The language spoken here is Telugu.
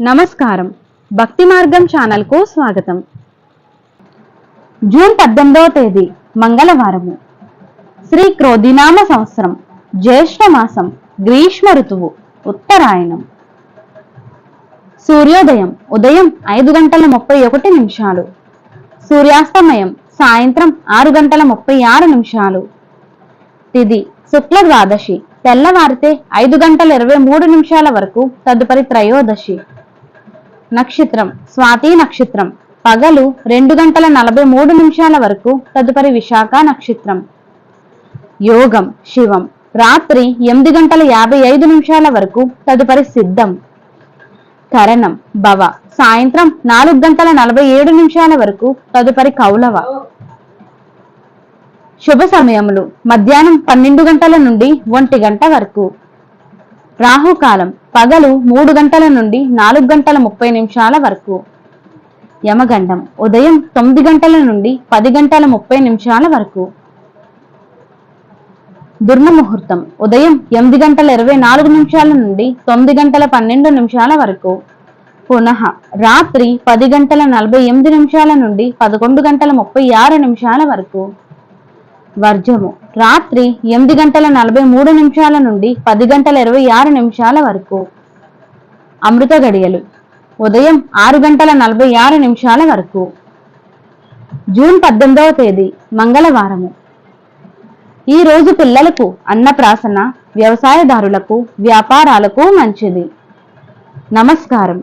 నమస్కారం. భక్తి మార్గం ఛానల్ కు స్వాగతం. జూన్ 18వ తేదీ మంగళవారము. శ్రీ క్రోధినామ సంవత్సరం, జ్యేష్ఠ మాసం, గ్రీష్మ ఋతువు, ఉత్తరాయణం. సూర్యోదయం ఉదయం 5:31. సూర్యాస్తమయం సాయంత్రం 6:36. తిథి శుక్ల ద్వాదశి, తెల్లవారితే 5:23 వరకు, తదుపరి త్రయోదశి. నక్షత్రం స్వాతి నక్షత్రం, పగలు 2:43 వరకు, తదుపరి విశాఖ నక్షత్రం. యోగం శివం, రాత్రి 8:55 వరకు, తదుపరి సిద్ధం. కరణం భవ, సాయంత్రం 4:47 వరకు, తదుపరి కౌలవ. శుభ సమయములు మధ్యాహ్నం 12 గంటల నుండి 1 గంట వరకు. రాహుకాలం పగలు 3 గంటల నుండి 4:30 వరకు. యమగండం ఉదయం 9 గంటల నుండి 10:30 వరకు. దుర్ముహూర్తం ఉదయం 8:24 నుండి 9:12 వరకు. పునః రాత్రి 10:48 నుండి 11:36 వరకు. వర్జము రాత్రి 8:43 నుండి 10:26 వరకు. అమృత గడియలు ఉదయం 6:46 వరకు. జూన్ 18వ తేదీ మంగళవారము. ఈ రోజు పిల్లలకు అన్నప్రాసన, వ్యవసాయదారులకు, వ్యాపారాలకు మంచిది. నమస్కారం.